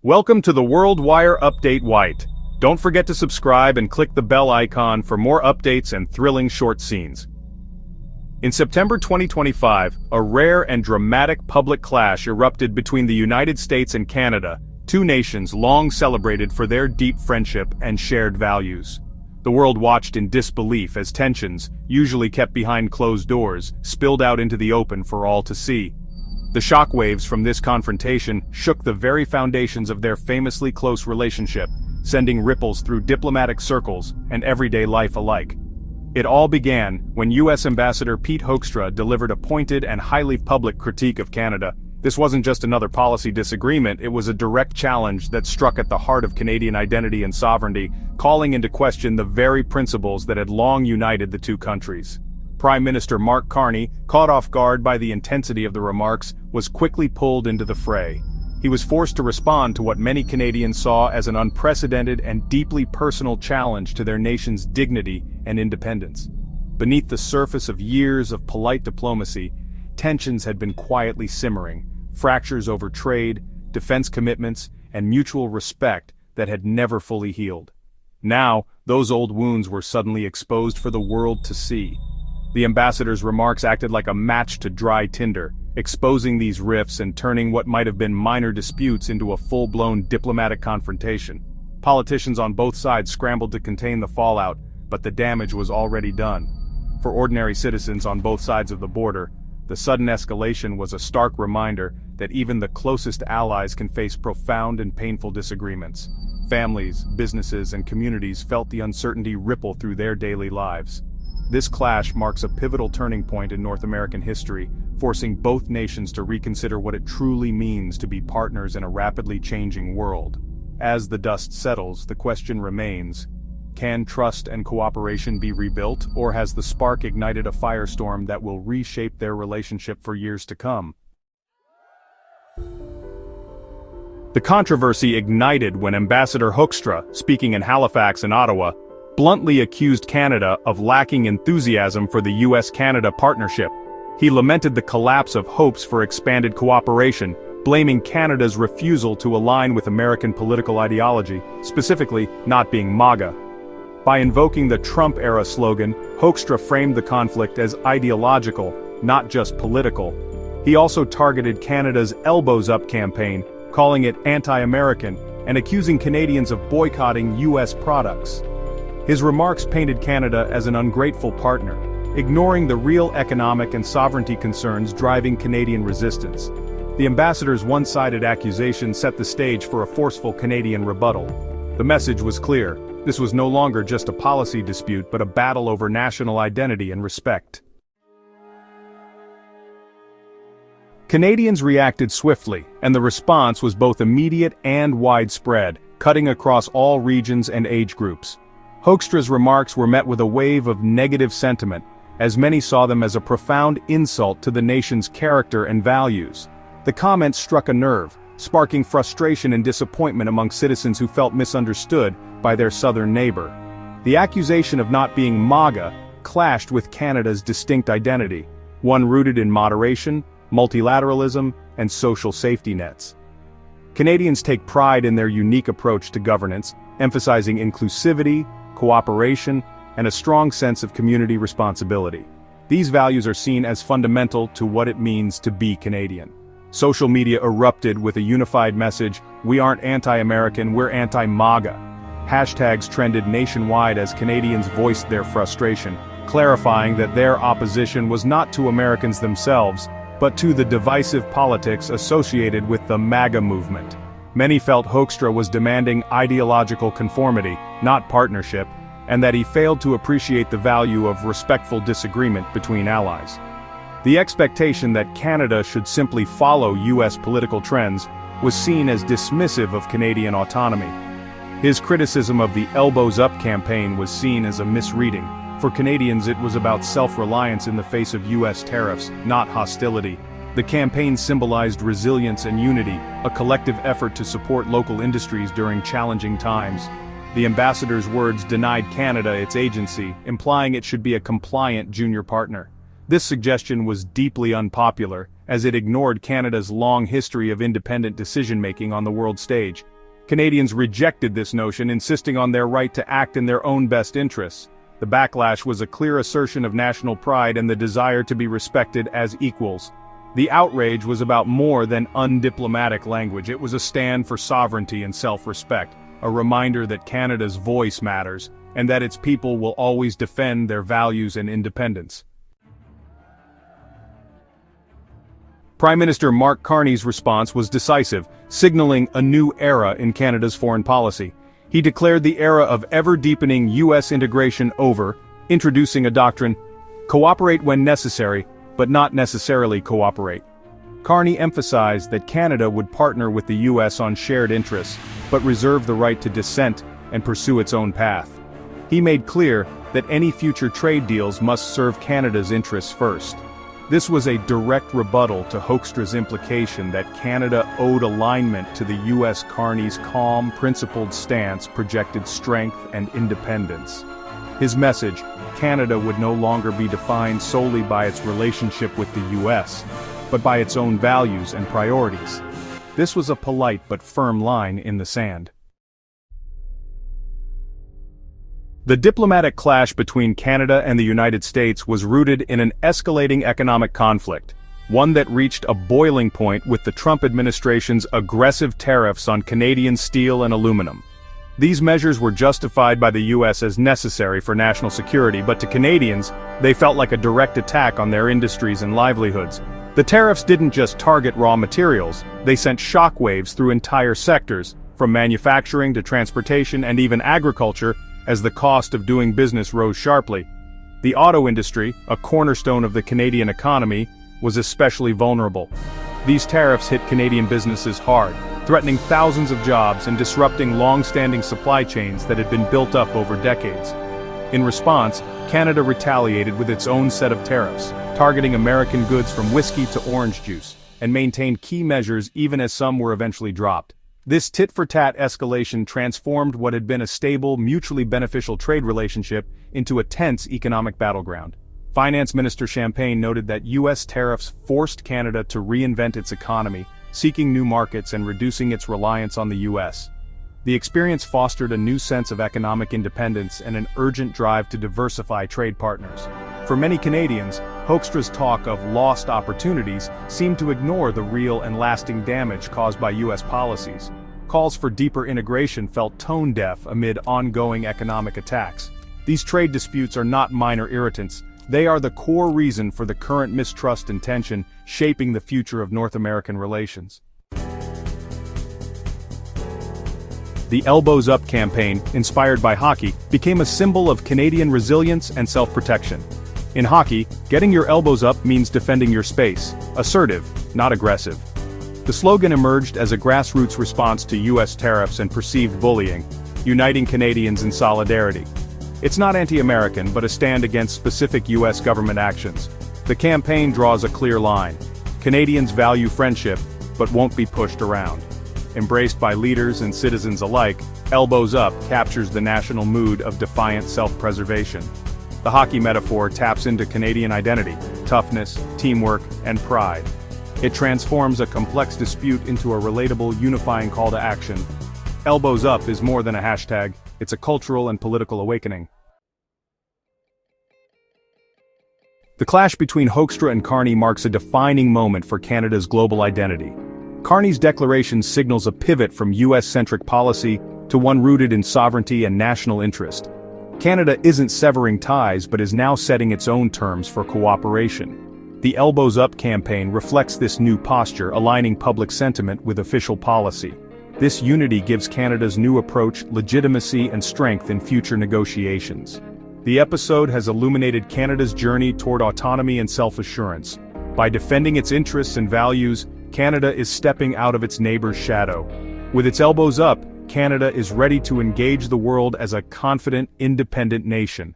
Welcome to the World Wire Update White. Don't forget to subscribe and click the bell icon for more updates and thrilling short scenes. In September 2025, a rare and dramatic public clash erupted between the United States and Canada, two nations long celebrated for their deep friendship and shared values. The world watched in disbelief as tensions, usually kept behind closed doors, spilled out into the open for all to see. The shockwaves from this confrontation shook the very foundations of their famously close relationship, sending ripples through diplomatic circles and everyday life alike. It all began when U.S. Ambassador Pete Hoekstra delivered a pointed and highly public critique of Canada. This wasn't just another policy disagreement, it was a direct challenge that struck at the heart of Canadian identity and sovereignty, calling into question the very principles that had long united the two countries. Prime Minister Mark Carney, caught off guard by the intensity of the remarks, was quickly pulled into the fray. He was forced to respond to what many Canadians saw as an unprecedented and deeply personal challenge to their nation's dignity and independence. Beneath the surface of years of polite diplomacy, tensions had been quietly simmering, fractures over trade, defense commitments, and mutual respect that had never fully healed. Now, those old wounds were suddenly exposed for the world to see. The ambassador's remarks acted like a match to dry tinder, exposing these rifts and turning what might have been minor disputes into a full-blown diplomatic confrontation. Politicians on both sides scrambled to contain the fallout, but the damage was already done. For ordinary citizens on both sides of the border, the sudden escalation was a stark reminder that even the closest allies can face profound and painful disagreements. Families, businesses, and communities felt the uncertainty ripple through their daily lives. This clash marks a pivotal turning point in North American history, forcing both nations to reconsider what it truly means to be partners in a rapidly changing world. As the dust settles, the question remains: can trust and cooperation be rebuilt, or has the spark ignited a firestorm that will reshape their relationship for years to come? The controversy ignited when Ambassador Hoekstra, speaking in Halifax and Ottawa, bluntly accused Canada of lacking enthusiasm for the U.S.-Canada partnership. He lamented the collapse of hopes for expanded cooperation, blaming Canada's refusal to align with American political ideology, specifically not being MAGA. By invoking the Trump-era slogan, Hoekstra framed the conflict as ideological, not just political. He also targeted Canada's Elbows Up campaign, calling it anti-American, and accusing Canadians of boycotting U.S. products. His remarks painted Canada as an ungrateful partner, ignoring the real economic and sovereignty concerns driving Canadian resistance. The ambassador's one-sided accusation set the stage for a forceful Canadian rebuttal. The message was clear: this was no longer just a policy dispute but a battle over national identity and respect. Canadians reacted swiftly, and the response was both immediate and widespread, cutting across all regions and age groups. Hoekstra's remarks were met with a wave of negative sentiment, as many saw them as a profound insult to the nation's character and values. The comments struck a nerve, sparking frustration and disappointment among citizens who felt misunderstood by their southern neighbor. The accusation of not being MAGA clashed with Canada's distinct identity, one rooted in moderation, multilateralism, and social safety nets. Canadians take pride in their unique approach to governance, emphasizing inclusivity, cooperation, and a strong sense of community responsibility. These values are seen as fundamental to what it means to be Canadian. Social media erupted with a unified message: we aren't anti-American, we're anti-MAGA. Hashtags trended nationwide as Canadians voiced their frustration, clarifying that their opposition was not to Americans themselves, but to the divisive politics associated with the MAGA movement. Many felt Hoekstra was demanding ideological conformity, not partnership, and that he failed to appreciate the value of respectful disagreement between allies. The expectation that Canada should simply follow U.S. political trends was seen as dismissive of Canadian autonomy. His criticism of the Elbows Up campaign was seen as a misreading. For Canadians, it was about self-reliance in the face of U.S. tariffs, not hostility. The campaign symbolized resilience and unity, a collective effort to support local industries during challenging times. The ambassador's words denied Canada its agency, implying it should be a compliant junior partner. This suggestion was deeply unpopular, as it ignored Canada's long history of independent decision-making on the world stage. Canadians rejected this notion, insisting on their right to act in their own best interests. The backlash was a clear assertion of national pride and the desire to be respected as equals. The outrage was about more than undiplomatic language. It was a stand for sovereignty and self-respect, a reminder that Canada's voice matters, and that its people will always defend their values and independence. Prime Minister Mark Carney's response was decisive, signaling a new era in Canada's foreign policy. He declared the era of ever-deepening U.S. integration over, introducing a doctrine, cooperate when necessary, but not necessarily cooperate. Carney emphasized that Canada would partner with the U.S. on shared interests, but reserve the right to dissent and pursue its own path. He made clear that any future trade deals must serve Canada's interests first. This was a direct rebuttal to Hoekstra's implication that Canada owed alignment to the U.S. Carney's calm, principled stance projected strength and independence. His message, Canada would no longer be defined solely by its relationship with the U.S., but by its own values and priorities. This was a polite but firm line in the sand. The diplomatic clash between Canada and the United States was rooted in an escalating economic conflict, one that reached a boiling point with the Trump administration's aggressive tariffs on Canadian steel and aluminum. These measures were justified by the U.S. as necessary for national security, but to Canadians, they felt like a direct attack on their industries and livelihoods. The tariffs didn't just target raw materials, they sent shockwaves through entire sectors, from manufacturing to transportation and even agriculture, as the cost of doing business rose sharply. The auto industry, a cornerstone of the Canadian economy, was especially vulnerable. These tariffs hit Canadian businesses hard, threatening thousands of jobs and disrupting long-standing supply chains that had been built up over decades. In response, Canada retaliated with its own set of tariffs, targeting American goods from whiskey to orange juice, and maintained key measures even as some were eventually dropped. This tit-for-tat escalation transformed what had been a stable, mutually beneficial trade relationship into a tense economic battleground. Finance Minister Champagne noted that U.S. tariffs forced Canada to reinvent its economy, seeking new markets and reducing its reliance on the U.S. The experience fostered a new sense of economic independence and an urgent drive to diversify trade partners. For many Canadians, Hoekstra's talk of lost opportunities seemed to ignore the real and lasting damage caused by U.S. policies. Calls for deeper integration felt tone-deaf amid ongoing economic attacks. These trade disputes are not minor irritants. They are the core reason for the current mistrust and tension shaping the future of North American relations. The Elbows Up campaign, inspired by hockey, became a symbol of Canadian resilience and self-protection. In hockey, getting your elbows up means defending your space, assertive, not aggressive. The slogan emerged as a grassroots response to U.S. tariffs and perceived bullying, uniting Canadians in solidarity. It's not anti-American, but a stand against specific U.S. government actions. The campaign draws a clear line. Canadians value friendship, but won't be pushed around. Embraced by leaders and citizens alike, Elbows Up captures the national mood of defiant self-preservation. The hockey metaphor taps into Canadian identity, toughness, teamwork, and pride. It transforms a complex dispute into a relatable, unifying call to action. Elbows Up is more than a hashtag, it's a cultural and political awakening. The clash between Hoekstra and Carney marks a defining moment for Canada's global identity. Carney's declaration signals a pivot from U.S.-centric policy to one rooted in sovereignty and national interest. Canada isn't severing ties but is now setting its own terms for cooperation. The Elbows Up campaign reflects this new posture, aligning public sentiment with official policy. This unity gives Canada's new approach legitimacy and strength in future negotiations. The episode has illuminated Canada's journey toward autonomy and self-assurance. By defending its interests and values, Canada is stepping out of its neighbor's shadow. With its elbows up, Canada is ready to engage the world as a confident, independent nation.